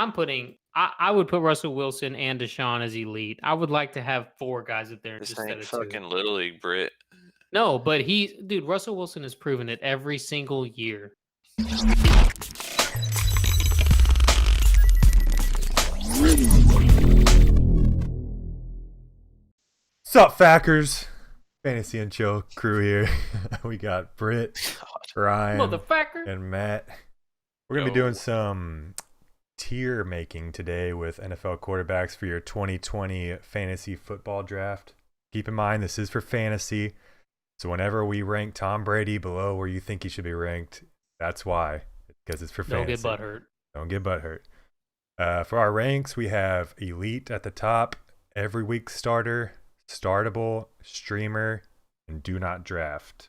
I would put Russell Wilson and Deshaun as elite. I would like to have 4 guys up there This instead ain't of 2. fucking Little League, Brit. No, but dude, Russell Wilson has proven it every single year. Sup, Fackers? Fantasy and Chill crew here. We got Britt, Ryan, Motherfucker. and Matt. We're going to be doing some tier making today with NFL quarterbacks for your 2020 fantasy football draft. Keep in mind, this is for fantasy. So whenever we rank Tom Brady below where you think he should be ranked, that's why. Because it's for fantasy. Don't get butthurt. Don't get butthurt. For our ranks, we have Elite at the top, every week starter, startable, streamer, and do not draft.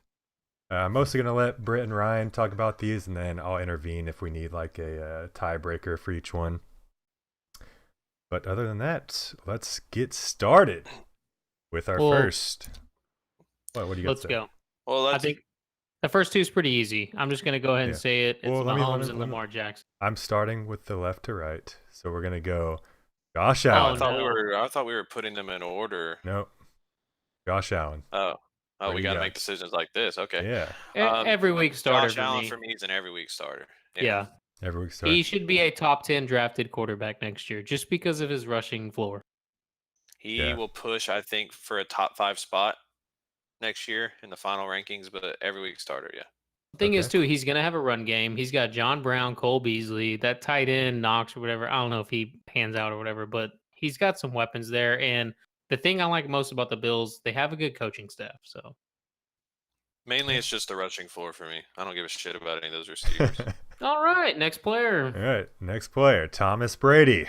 I'm mostly going to let Britt and Ryan talk about these, and then I'll intervene if we need like a tiebreaker for each one. But other than that, let's get started with our first. What do you got to say? Let's go. Well, I think the first 2 is pretty easy. I'm just going to go ahead and say it. It's Mahomes and let Lamar Jackson. I'm starting with the left to right. So we're going to go Josh Allen. I thought we were putting them in order. Nope. Josh Allen. Oh, we got to make decisions like this. Okay. Yeah. Every week starter. Josh Allen for me is an every week starter. Yeah. Every week starter. He should be a top 10 drafted quarterback next year just because of his rushing floor. He will push, I think, for a top 5 spot next year in the final rankings, but every week starter, yeah. The thing is, too, he's going to have a run game. He's got John Brown, Cole Beasley, that tight end, Knox or whatever. I don't know if he pans out or whatever, but he's got some weapons there. And the thing I like most about the Bills, they have a good coaching staff. So mainly it's just the rushing floor for me. I don't give a shit about any of those receivers. All right, next player. All right, next player, Thomas Brady.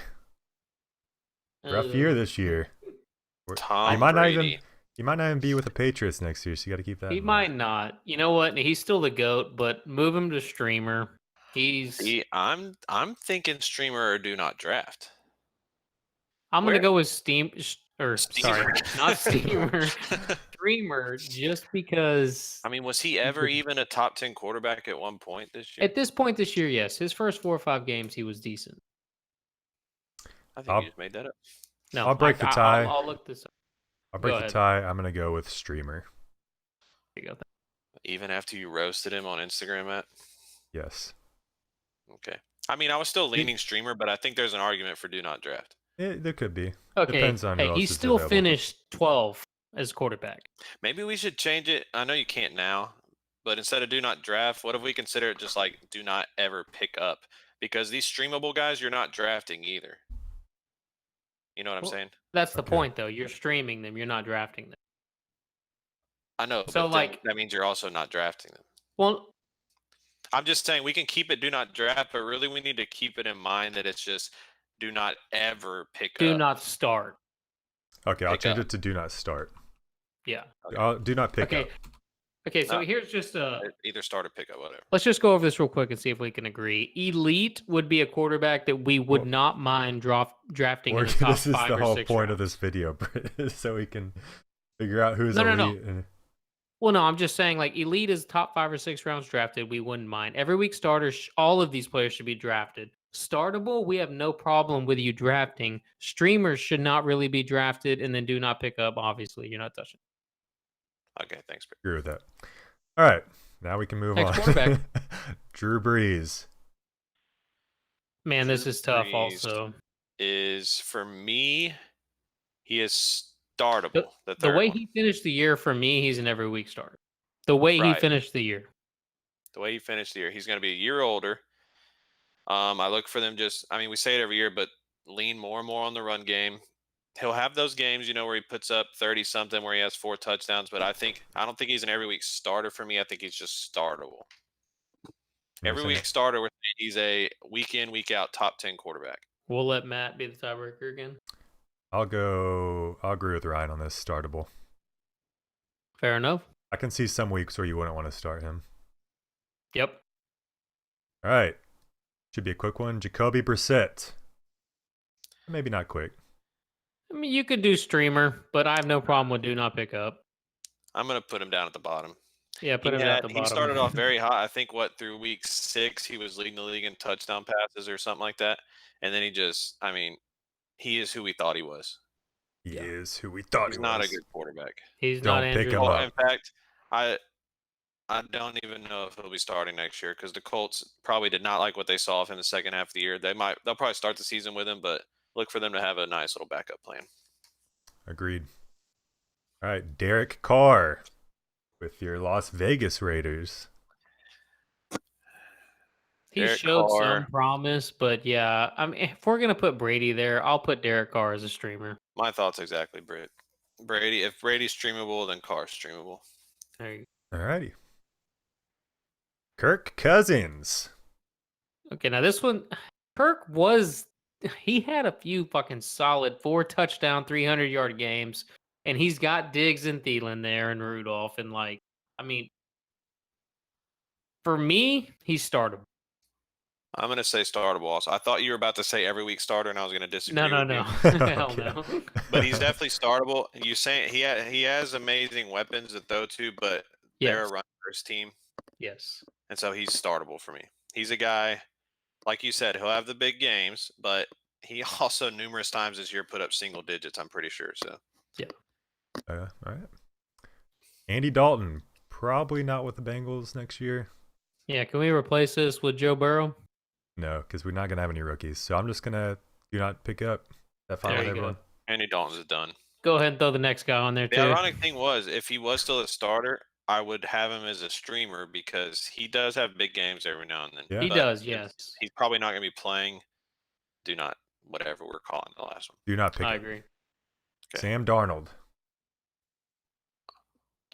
Rough year this year. Tom Brady. He might not even be with the Patriots next year, so you got to keep that. He might not. You know what? He's still the GOAT, but move him to streamer. I'm thinking streamer or do not draft. I'm gonna go with sorry, not steamer, streamer, just because. I mean, was he ever even a top 10 quarterback at one point this year? At this point this year, yes. His first 4 or 5 games, he was decent. I think you just made that up. No, I'll break the tie. I'll look this up. I'll break the tie. I'm gonna go with streamer. There you go. Even after you roasted him on Instagram, Matt? Yes. Okay. I mean, I was still leaning streamer, but I think there's an argument for do not draft. There could be. Okay. Depends on who else he is still available. finished 12 as quarterback. Maybe we should change it. I know you can't now, but instead of do not draft, what if we consider it just like do not ever pick up? Because these streamable guys, you're not drafting either. You know what I'm saying? That's the point, though. You're streaming them. You're not drafting them. I know. So, but that means you're also not drafting them. Well, I'm just saying we can keep it do not draft, but really we need to keep it in mind that it's just do not ever pick up. Do not start. Okay, I'll change it to do not start. Yeah. Do not pick up. Okay, so here's just either start or pick up, whatever. Let's just go over this real quick and see if we can agree. Elite would be a quarterback that we would not mind drafting in the top 5 or 6 This is the whole point rounds. of this video, so we can figure out who's elite. No. Well, no, I'm just saying, like, elite is top 5 or 6 rounds drafted. We wouldn't mind. Every week starters, all of these players should be drafted. Startable, we have no problem with you drafting. Streamers should not really be drafted, and then do not pick up. Obviously, you're not touching. Okay, thanks. Agree with that. All right, now we can move on. Quarterback. Drew Brees. Man, this is tough. Also, is for me, he is startable. The way he finished the year, for me, he's an every week starter. The way he finished the year. The way he finished the year, he's going to be a year older. I look for them we say it every year, but lean more and more on the run game. He'll have those games, where he puts up 30-something, where he has 4 touchdowns, but I don't think he's an every week starter for me. I think he's just startable. Every week starter, he's a week in, week out top 10 quarterback. We'll let Matt be the tiebreaker again. I'll agree with Ryan on this, startable. Fair enough. I can see some weeks where you wouldn't want to start him. Yep. All right. Should be a quick one. Jacoby Brissett. Maybe not quick. I mean, you could do streamer, but I have no problem with do not pick up. I'm going to put him down at the bottom. Yeah, put him at the He started off bottom. very hot. I think through week 6 he was leading the league in touchdown passes or something like that. And then I mean, he is who we thought he was. He Yeah. is who we thought He's he not a was. good quarterback. He's not Don't pick Andrew him Luck. up. In fact, I don't even know if he'll be starting next year because the Colts probably did not like what they saw of him the second half of the year. They'll probably start the season with him, but look for them to have a nice little backup plan. Agreed. All right, Derek Carr with your Las Vegas Raiders. He Derek showed Carr. some promise, but yeah, I mean, if we're gonna put Brady there, I'll put Derek Carr as a streamer. My thoughts exactly, Britt. Brady. If Brady's streamable, then Carr's streamable. There you All righty. Kirk Cousins. Okay, now this one, he had a few fucking solid 4 touchdown, 300-yard games, and he's got Diggs and Thielen there and Rudolph, and I mean, for me, he's startable. I'm going to say startable also. I thought you were about to say every week starter, and I was going to disagree No, with you. hell Okay. no. But he's definitely startable. You saying he has amazing weapons to throw to, but they're a Yes, run first team, yes. and so he's startable for me. He's a guy, like you said, he'll have the big games, but he also numerous times this year put up single digits. I'm pretty sure. So All right. Andy Dalton. Probably not with the Bengals next year. Yeah, can we replace this with Joe Burrow? No, because we're not going to have any rookies. So I'm just going to do not pick up. That fine There with you go. everyone? Andy Dalton's done. Go ahead and throw the next guy on there The too. ironic thing was, if he was still a starter, I would have him as a streamer because he does have big games every now and then. Yeah. He But does, yes. He's probably not going to be playing. Do not, whatever we're calling the last one. Do not pick I him. agree. Okay. Sam Darnold.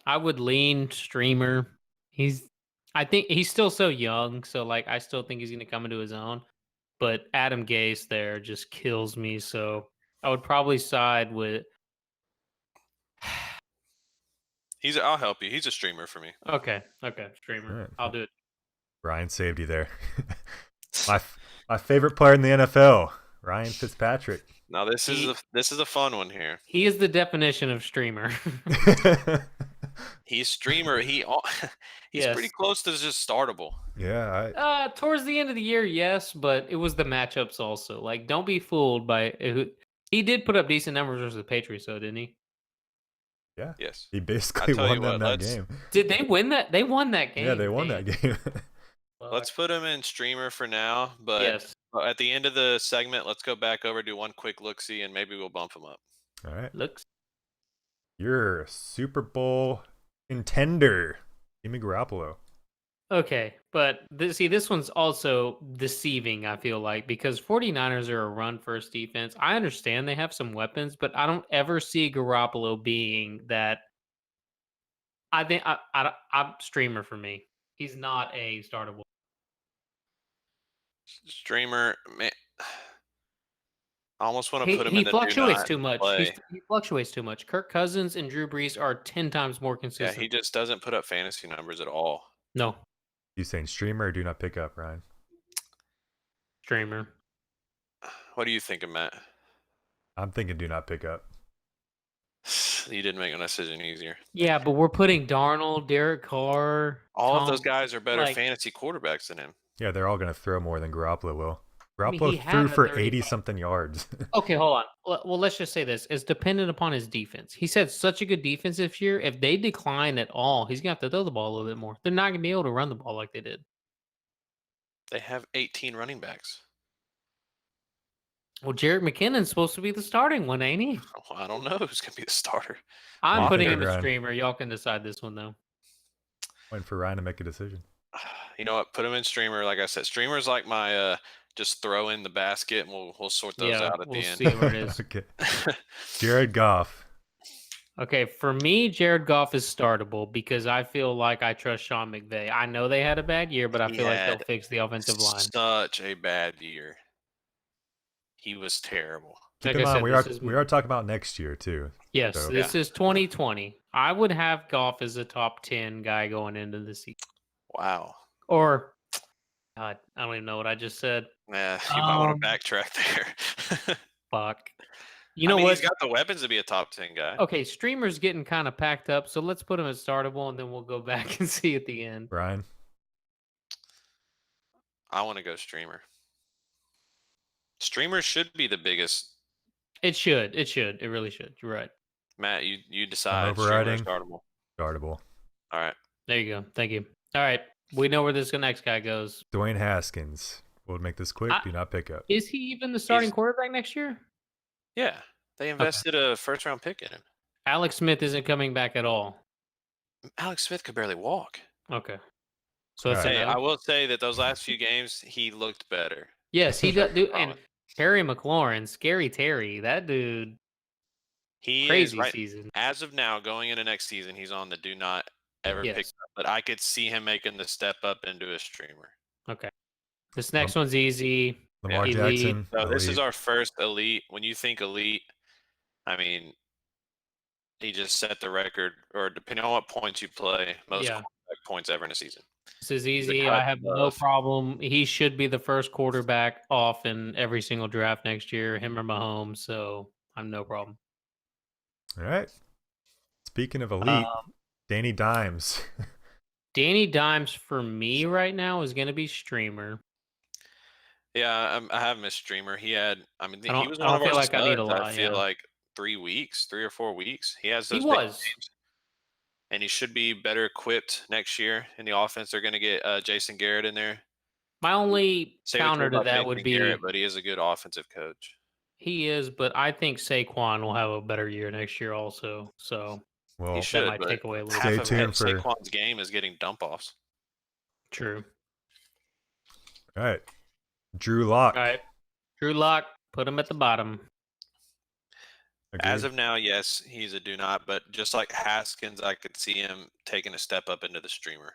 I would lean streamer. I think he's still so young, so I still think he's gonna come into his own. But Adam Gase there just kills me, so I would probably side with. I'll help you. He's a streamer for me. Okay, streamer. Alright. I'll do it. Ryan saved you there. my favorite player in the NFL, Ryan Fitzpatrick. Now this is a fun one here. He is the definition of streamer. He's streamer. He's Yes. pretty close to just startable. Yeah, Towards the end of the year, yes, but it was the matchups also. Don't be fooled by he did put up decent numbers versus the Patriots, though, didn't he? yeah. Yes. He basically tell you won them what, that game. Did they win that? They won that game. Yeah, they won that game. Let's put him in streamer for now, but Yes. at the end of the segment, let's go back over, do one quick look-see, and maybe we'll bump him up. All right. Looks. You're a Super Bowl contender, Jimmy Garoppolo. Okay, but this one's also deceiving, I feel like, because 49ers are a run-first defense. I understand they have some weapons, but I don't ever see Garoppolo being that. I think I'm streamer for me. He's not a startable. Streamer, man, I almost want to put him He in the fluctuates do not too much. play. He fluctuates too much. Kirk Cousins and Drew Brees are 10 times more Yeah, consistent. he just doesn't put up fantasy numbers at all. No, You saying streamer or do not pick up, Ryan? streamer. What do you think, Matt? I'm thinking do not pick up. You didn't make my decision easier. Yeah, but we're putting Darnold, Derek Carr. All of those Tom- guys are better like- fantasy quarterbacks than him. Yeah, they're all going to throw more than Garoppolo will. I mean, Garoppolo he had threw a for 35 80-something yards. Okay, hold on. Well, let's just say this. It's dependent upon his defense. He's had such a good defense this year. If they decline at all, he's going to have to throw the ball a little bit more. They're not going to be able to run the ball like they did. They have 18 running backs. Well, Jarrett McKinnon's supposed to be the starting one, ain't he? Well, I don't know who's going to be the starter. I'm Well, putting I him think as Ryan- streamer. Y'all can decide this one, though. Waiting for Ryan to make a decision. You know what? Put him in streamer. Like I said, streamer's like my just throw in the basket, and we'll sort those out at we'll the end. see where it is. Okay. Jared Goff. Okay, for me, Jared Goff is startable because I feel like I trust Sean McVay. I know they had a bad year, but I He feel like had they'll fix the offensive line. Such a bad year. He was terrible. Keep Like in I mind, said, we are talking about next year, too. Yes, So- this is 2020. I would have Goff as a top 10 guy going into the season. Wow. Or, God, I don't even know what I just said. Yeah, you might want Um, to backtrack there. Fuck. You know I mean, what? he's got the weapons to be a top 10 guy. Okay, streamer's getting kind of packed up, so let's put him as startable, and then we'll go back and see at the end. Brian. I want to go streamer. Streamer should be the biggest. It should. It really should. You're right. Matt, you decide. Streamer or overriding. startable. Startable. All right. There you go. Thank you. All right. We know where this next guy goes. Dwayne Haskins. We'll make this quick. Do not pick up. Is he even the starting quarterback next year? Yeah, they invested a first-round pick in him. Alex Smith isn't coming back at all. Alex Smith could barely walk. Okay. So that's All right. Hey, a no? I will say that those last few games, he looked better. Yes, he does. And Promise. Terry McLaurin, Scary Terry, that dude, He crazy is right season. as of now, going into next season. He's on the do not ever pick Yes. up, but I could see him making the step up into a streamer. Okay. This next one's easy. Lamar Elite. Jackson. So this is elite. our first elite. When you think elite, I mean, he just set the record, or depending on what points you play, most Yeah. quarterback points ever in a season. This is a easy. cut I have no above. problem. He should be the first quarterback off in every single draft next year, him or Mahomes. So I'm no problem. All right. Speaking of elite, Um, Danny Dimes. Danny Dimes for me right now is going to be streamer. Yeah, I have missed streamer. He had, I mean, I don't- he was I one don't of our feel like I need a studs, lot, I feel yeah. like 3 weeks, 3 or 4 weeks. He has He those big was. games. And he should be better equipped next year in the offense. They're going to get Jason Garrett in there. My only Say what you counter want to about that would Jason be Garrett, but he is a good offensive coach. he is, but I think Saquon will have a better year next year also. So Well, He should, might but take away a little half Stay of tuned for- Saquon's game is getting dump offs. true. all right. Drew Lock. All right. Drew Lock, put him at the bottom. As of now, yes, he's a do not, but just like Haskins, I could see him taking a step up into the streamer.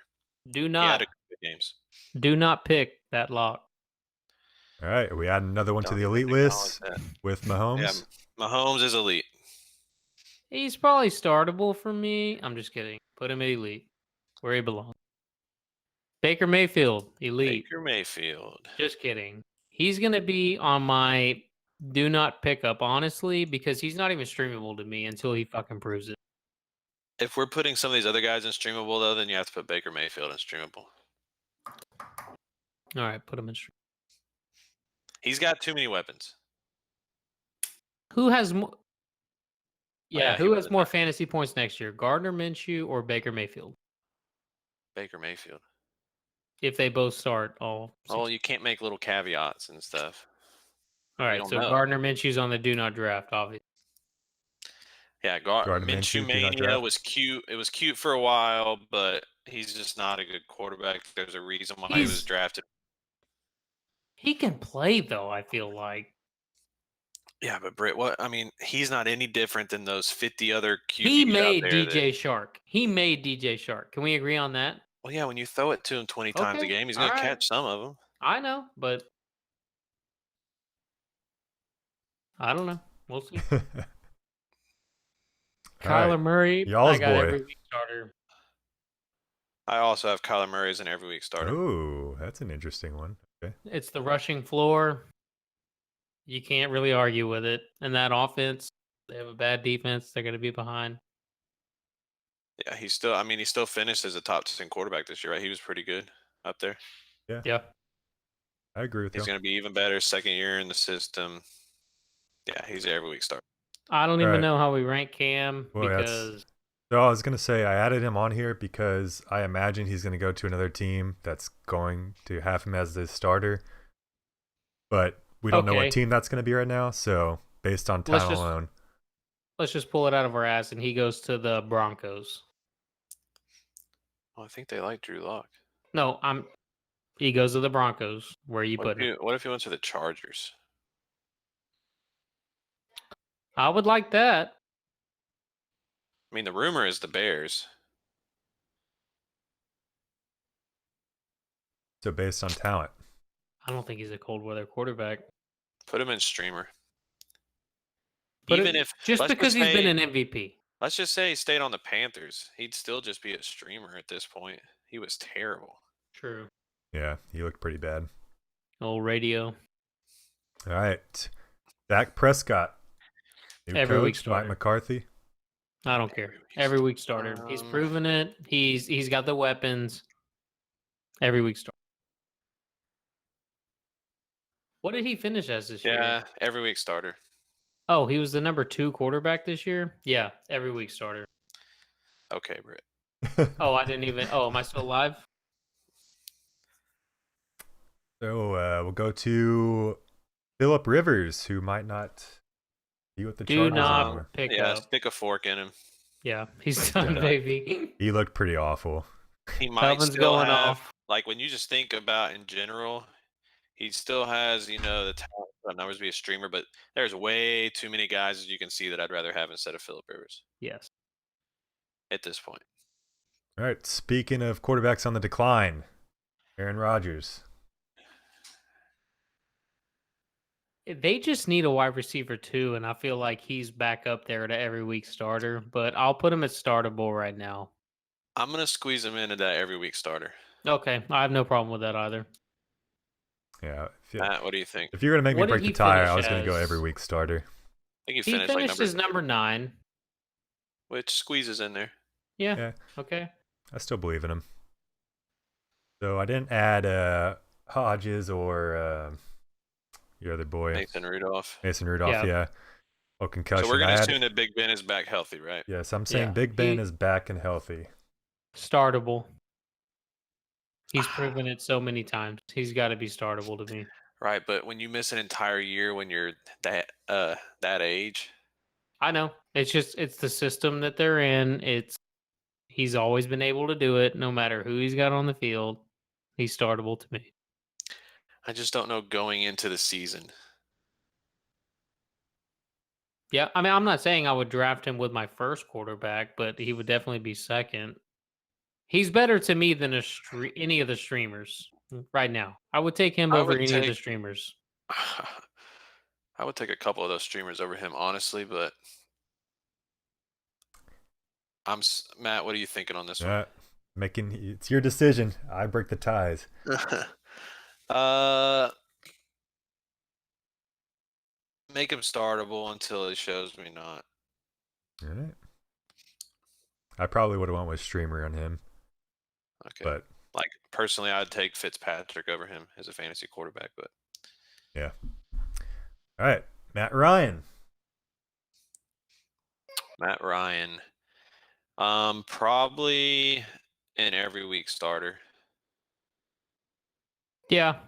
Do He had not a good games. do not pick that lock. All right. We add another one to Don't the even elite acknowledge list that. with Mahomes. Yeah, Mahomes is elite. He's probably startable for me. I'm just kidding. Put him at elite, where he belongs. Baker Mayfield, elite. Baker Mayfield. Just kidding. He's gonna be on my do not pick up, honestly, because he's not even streamable to me until he fucking proves it. If we're putting some of these other guys in streamable, though, then you have to put Baker Mayfield in streamable. All right, put him in stream. He's got too many weapons. Who has more? yeah, Yeah, he who has wasn't more that- fantasy points next year, Gardner Minshew or Baker Mayfield? Baker Mayfield. If they both start all. Oh, you can't make little caveats and stuff. All right, don't so know. Gardner Minshew's on the do not draft, obviously. Yeah, Gardner Minshew Minshew, do not Mania draft. was cute. It was cute for a while, but he's just not a good quarterback. There's a reason why he was He's- drafted. He can play though. I feel like Yeah, but Britt, what? I mean, he's not any different than those 50 other QBs he out made there DJ that- Shark. He made DJ Shark. Can we agree on that? Well, yeah, when you throw it to him 20 times a Okay, game, he's going to alright. catch some of them. I know, but I don't know. We'll see. All Kyler right. Murray, Y'all's I got boy. every week starter. I also have Kyler Murray as an every week starter. Ooh, that's an interesting one. Okay. It's the rushing floor. You can't really argue with it. And that offense, they have a bad defense. They're going to be behind. Yeah, he still finished as a top 10 quarterback this year, right? He was pretty good up there. Yeah. I agree with He's you. going to be even better second year in the system. Yeah, he's an every week starter. I don't even Alright. know how we rank Cam Well, that's- because So I was going to say I added him on here because I imagine he's going to go to another team that's going to have him as the starter. But we don't know Okay. what team that's going to be right now. So based on Let's talent just- alone, let's just pull it out of our ass and he goes to the Broncos. Well, I think they like Drew Lock. No, he goes to the Broncos. Where you What put him? if he went to the Chargers? I would like that. I mean, the rumor is the Bears. so based on talent, I don't think he's a cold weather quarterback. Put him in streamer. But Even if just let's because just he's been say- an MVP. Let's just say he stayed on the Panthers, he'd still just be a streamer at this point. He was terrible. True. yeah, he looked pretty bad. Old radio. All right. Dak Prescott. New Every week coach, Mike starter. McCarthy. I don't care. Every week Every week starter. He's proven it. He's got the weapons. Every week starter. What did he finish as this year? Yeah, every week starter. Oh, he was the number 2 quarterback this year? Yeah, every week starter. Okay, Britt. Oh, I didn't even. Oh, am I still live? So we'll go to Philip Rivers, who might not be with the Do Chargers not anymore. pick Yeah, up. stick a fork in him. Yeah, he's done, Yeah. baby. He looked pretty awful. He might Tubman's still going have, off. like, when you just think about in general, he still has, the talent for numbers to be a streamer, but there's way too many guys, as you can see, that I'd rather have instead of Philip Rivers Yes. at this point. All right. Speaking of quarterbacks on the decline, Aaron Rodgers. They just need a wide receiver too, and I feel like he's back up there to every week starter, but I'll put him at startable right now. I'm going to squeeze him into that every week starter. Okay, I have no problem with that either. Yeah. Matt, what do you think? If you're gonna make me What did break the he tire, I finish was gonna go as? every week starter. I think He finished finished like as number 9. which squeezes in there. Yeah. Yeah. Okay. I still believe in him. So I didn't add Hodges or your other boy, Nathan Rudolph. Mason Rudolph. Yeah. Yeah. Oh, concussion. So we're going I to had- assume that Big Ben is back healthy, right? Yes, I'm saying Yeah. Big Ben He- is back and healthy. Startable. He's proven it so many times. He's got to be startable to me. Right, but when you miss an entire year when you're that age, I know. It's the system that they're in. He's always been able to do it no matter who he's got on the field. He's startable to me. I just don't know going into the season. Yeah, I mean, I'm not saying I would draft him with my first quarterback, but he would definitely be second. He's better to me than any of the streamers right now. I would take him I over would any of the take- streamers. I would take a couple of those streamers over him, honestly, but Matt, what are you thinking on this one? It's your decision. I break the ties. Make him startable until he shows me not. All right. I probably would have went with streamer on him, Okay. but Like, personally, I'd take Fitzpatrick over him as a fantasy quarterback, but yeah. All right, Matt Ryan. Matt Ryan, probably an every week starter. Yeah.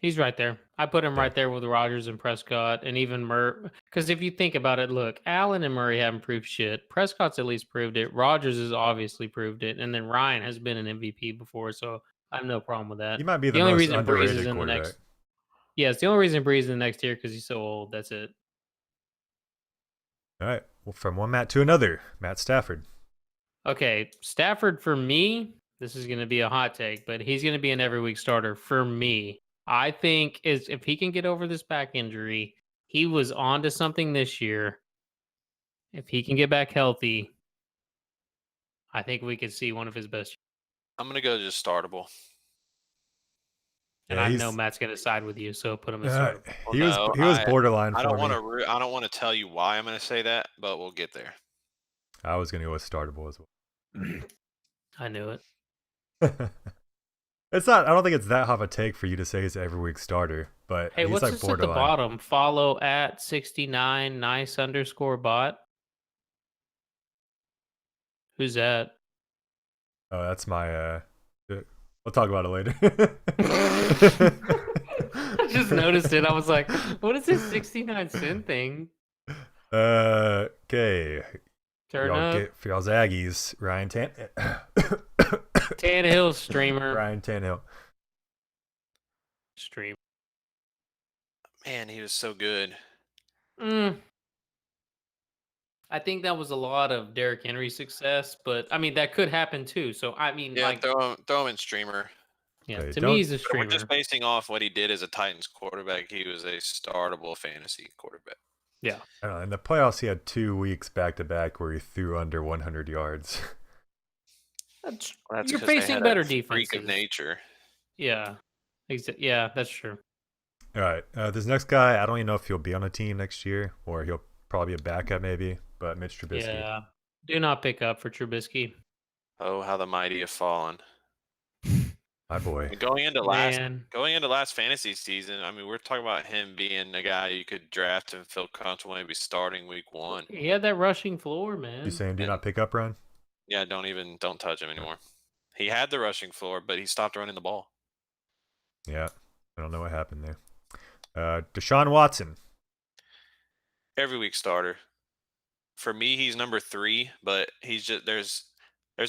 He's right there. I put him Yeah. right there with Rodgers and Prescott and even Murray. Because if you think about it, look, Allen and Murray haven't proved shit. Prescott's at least proved it. Rodgers has obviously proved it. And then Ryan has been an MVP before, so I have no problem with that. He might be the only most reason Breeze underrated is in the quarterback. next. Yeah, it's the only reason Breeze is in the next tier because he's so old. That's it. All right. Well, from one Matt to another, Matt Stafford. Okay, Stafford for me, this is going to be a hot take, but he's going to be an every week starter for me. I think if he can get over this back injury, he was on to something this year. If he can get back healthy, I think we could see one of his best. I'm gonna go just startable. And Yeah, I he's- know Matt's going to side with you, so put him as starter. He was no, he was I- borderline I for don't me. want to. I don't want to tell you why I'm gonna say that, but we'll get there. I was gonna go with startable as I knew it. well. It's not. I don't think it's that hot of a take for you to say he's an every week starter, but Hey, he's what's like this at the borderline. bottom? Follow at 69 nice _ bot. Who's that? Oh, that's my. We'll talk about it later. I just noticed it. I was like, what is this 69-cent thing? Okay. Turn Y'all up. get for y'all's Aggies, Tannehill streamer. Ryan Tannehill. Stream. Man, he was so good. I think that was a lot of Derrick Henry success, but I mean that could happen too. So I mean, Yeah, like, throw him in streamer. yeah, Okay, to don't- me he's a We're streamer. just basing off what he did as a Titans quarterback. He was a startable fantasy quarterback. I don't know. In the playoffs, he had 2 weeks back to back where he threw under 100 yards. That's- That's You're 'cause they facing had a better freak defenses. of nature. Yeah, yeah, that's true. All right. This next guy, I don't even know if he'll be on a team next year or he'll probably a backup maybe, but Mitch Trubisky. Yeah. Do not pick up for Trubisky. Oh, how the mighty have fallen. My boy. Going into Man. last fantasy season, I mean, we're talking about him being a guy you could draft and feel comfortable maybe starting week 1. He had that rushing floor, man. You saying do And- not pick up, Ron? Yeah, don't touch him anymore. He had the rushing floor, but he stopped running the ball. Yeah. I don't know what happened there. Deshaun Watson. Every week starter. For me, he's number 3, but he's just there's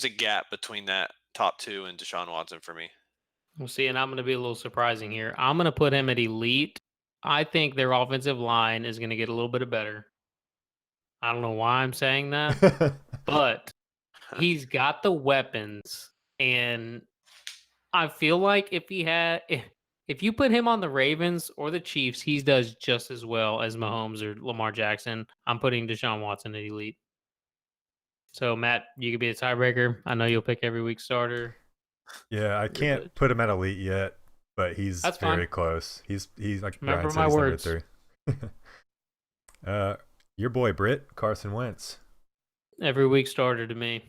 a gap between that top 2 and Deshaun Watson for me. We'll see, and I'm going to be a little surprising here. I'm going to put him at elite. I think their offensive line is going to get a little bit better. I don't know why I'm saying that, but he's got the weapons, and I feel like if you put him on the Ravens or the Chiefs, he does just as well as Mahomes or Lamar Jackson. I'm putting Deshaun Watson at elite. So Matt, you could be a tiebreaker. I know you'll pick every week starter. Yeah, I can't good. put him at elite yet, but he's That's very fine. close. He's like Remember Brian my said, he's words. number 3. Your boy Britt, Carson Wentz. Every week starter to me.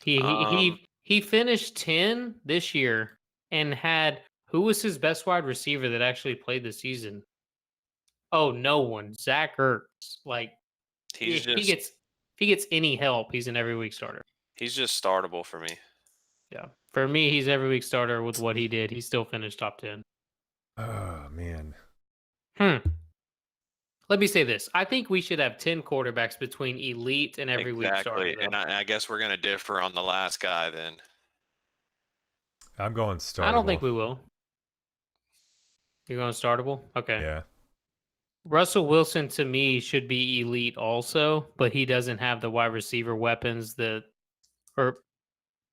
He finished 10 this year and had who was his best wide receiver that actually played the season? Oh, no one. Zach Ertz. Like He's if he gets any help, he's an every week starter. He's just startable for me. Yeah. For me, he's every week starter with what he did. He still finished top 10. Oh man. Let me say this. I think we should have 10 quarterbacks between elite and every week starter. Exactly. And I guess we're going to differ on the last guy then. I'm going startable. I don't think we will. You're going startable? Okay. Yeah. Russell Wilson to me should be elite also, but he doesn't have the wide receiver weapons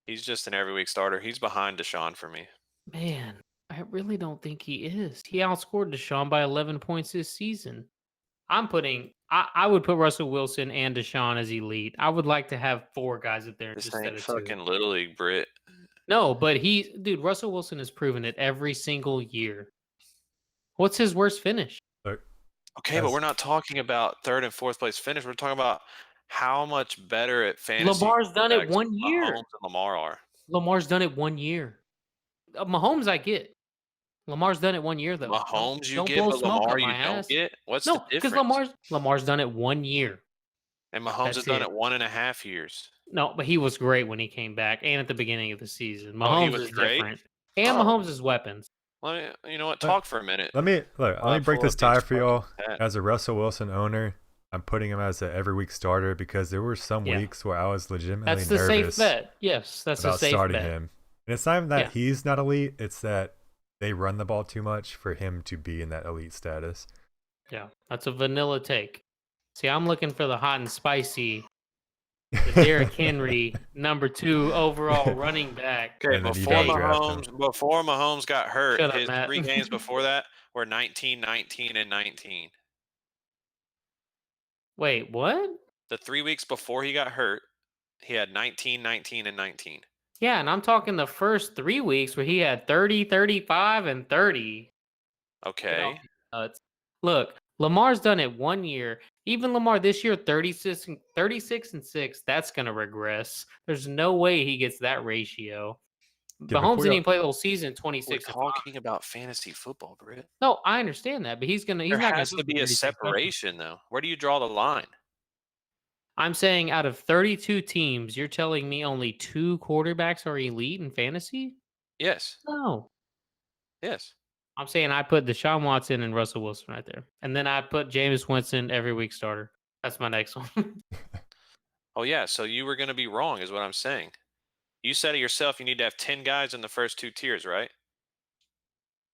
He's just an every week starter. He's behind Deshaun for me. man, I really don't think he is. He outscored Deshaun by 11 points this season. I would put Russell Wilson and Deshaun as elite. I would like to have 4 guys up there This instead ain't of 2. fucking Little League, Brit. No, but Russell Wilson has proven it every single year. What's his worst finish? Look, Okay, but we're not talking about 3rd and 4th place finish. We're talking about how much better at fantasy. Lamar's done it quarterbacks 1 year. Mahomes and Lamar are. Lamar's done it 1 year. Mahomes, I get. Lamar's done it 1 year though. Mahomes you Don't get, blow but smoke up Lamar you my don't ass. get? What's No, the because difference? Lamar's done it 1 year. And Mahomes has That's done it. it 1.5 years. No, but he was great when he came back and at the beginning of the season. Oh, he Mahomes was is great? different. And Oh. Mahomes' weapons. You know what? Talk for a minute. let me break pull this up tie these for y'all. stats. As a Russell Wilson owner, I'm putting him as an every week starter because there were some Yeah. weeks where I was legitimately That's the safe nervous bet. Yes, that's a about safe starting bet. him. And it's not even that Yeah. he's not elite, it's that they run the ball too much for him to be in that elite status. Yeah, that's a vanilla take. See, I'm looking for the hot and spicy. The Derrick Henry, number 2 overall running back. Okay, And then you before don't draft him. Mahomes got hurt, Shut up, his Matt. 3 games before that were 19, 19, and 19. Wait, what? The 3 weeks before he got hurt, he had 19, 19, and 19. Yeah, and I'm talking the first 3 weeks where he had 30, 35, and 30. Okay. Look, Lamar's done it 1 year. Even Lamar this year, 36 and 6. That's gonna regress. There's no way he gets that ratio. Yeah, Mahomes before didn't y'all- even play the whole season. We're 26. and 5. talking about fantasy football, Britt. No, I understand that, but he's There not gonna has do to be a 36 touchdowns. separation, though. Where do you draw the line? I'm saying out of 32 teams, you're telling me only 2 quarterbacks are elite in fantasy? Yes. No. Yes. I'm saying I put Deshaun Watson and Russell Wilson right there. And then I put Jameis Winston every week starter. That's my next one. Oh, yeah. So you were going to be wrong, is what I'm saying. You said it yourself. You need to have 10 guys in the first 2 tiers, right?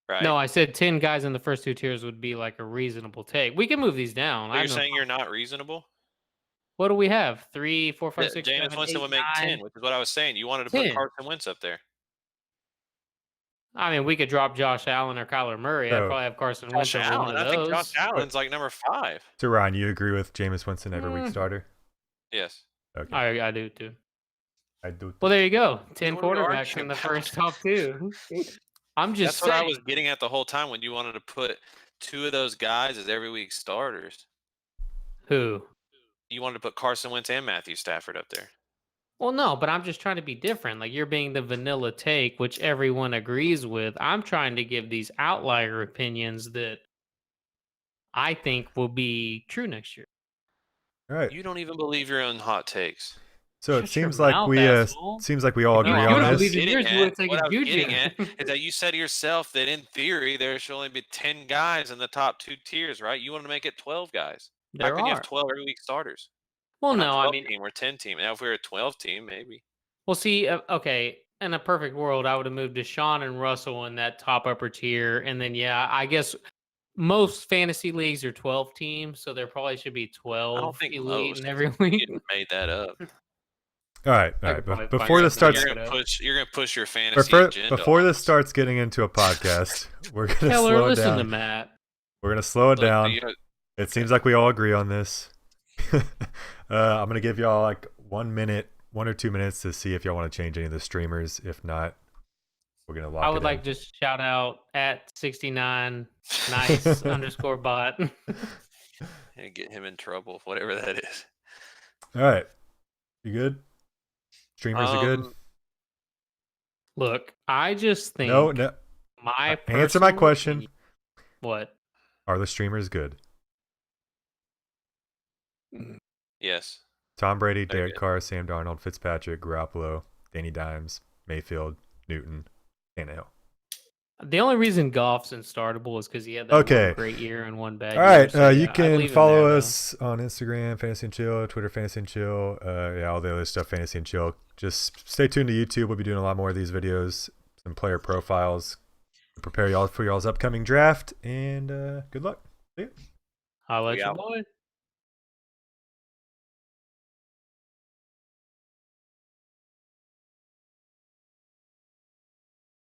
Right. No, I said 10 guys in the first 2 tiers would be like a reasonable take. We can move these down. But you're saying you're not reasonable? What do we have? 3, 4, 5, 6, Jameis 7, Winston 8, would make 9. 10, which is what I was saying. You wanted to 10. put Carson Wentz up there. I mean, we could drop Josh Allen or Kyler Murray. I'd So- probably have Carson Wentz Josh over one Allen. of I think those. Josh Allen's like number 5. So Ryan, you agree with Jameis Winston every week Mm. starter? Yes. Okay. I do too. I do. Well, there you go. 10 What are we quarterbacks arguing in the about? first top 2. I'm just That's what I saying. was getting at the whole time when you wanted to put 2 of those guys as every week starters. Who? You wanted to put Carson Wentz and Matthew Stafford up there. Well, no, but I'm just trying to be different. Like you're being the vanilla take, which everyone agrees with. I'm trying to give these outlier opinions that I think will be true next year. All right. You don't even believe your own hot takes. So it Shut your seems like mouth, we asshole. all No, agree you on don't this. believe in yours, you would've taken What I was Juju. getting at is that you said yourself that in theory there should only be 10 guys in the top 2 tiers, right? You want to make it 12 guys. How There can you are. have 12 every week starters? Well, We're not no, I 12 mean, team, we're 10 team. Now if we were a 12 team, maybe. well, see, okay, in a perfect world, I would have moved Deshaun and Russell in that top upper tier, and then yeah, I guess most fantasy leagues are 12 teams, so there probably should be I 12 don't think elite most. in every You week. made that up. All right. I could probably find Before this something starts, to back it up. You're gonna push your fantasy agenda. before on this us. starts getting into a podcast, we're gonna Taylor, slow it listen to down. Matt. We're gonna slow it Look, down. you know, It seems like we all agree on this. I'm gonna give y'all like 1 minute, 1 or 2 minutes to see if y'all want to change any of the streamers. If not, we're gonna lock I it would in. like to just shout out at 69 nice underscore bot. and get him in trouble, whatever that is. All right, you good? Streamers are good. Look, I just think No. my Answer my personal question. opinion- What? Are the streamers good? Yes. Tom Brady, They're Derek good. Carr, Sam Darnold, Fitzpatrick, Garoppolo, Danny Dimes, Mayfield, Newton, Tannehill. The only reason Goff's instartable is because he had that Okay. one great year and one bad All year. right, so you yeah, I'd can leave him follow there, though. us on Instagram, Fantasy and Chill, Twitter, Fantasy and Chill, yeah, all the other stuff, Fantasy and Chill. Just stay tuned to YouTube. We'll be doing a lot more of these videos, some player profiles, prepare y'all for y'all's upcoming draft, and good luck. See ya. I'll let We you out. boy.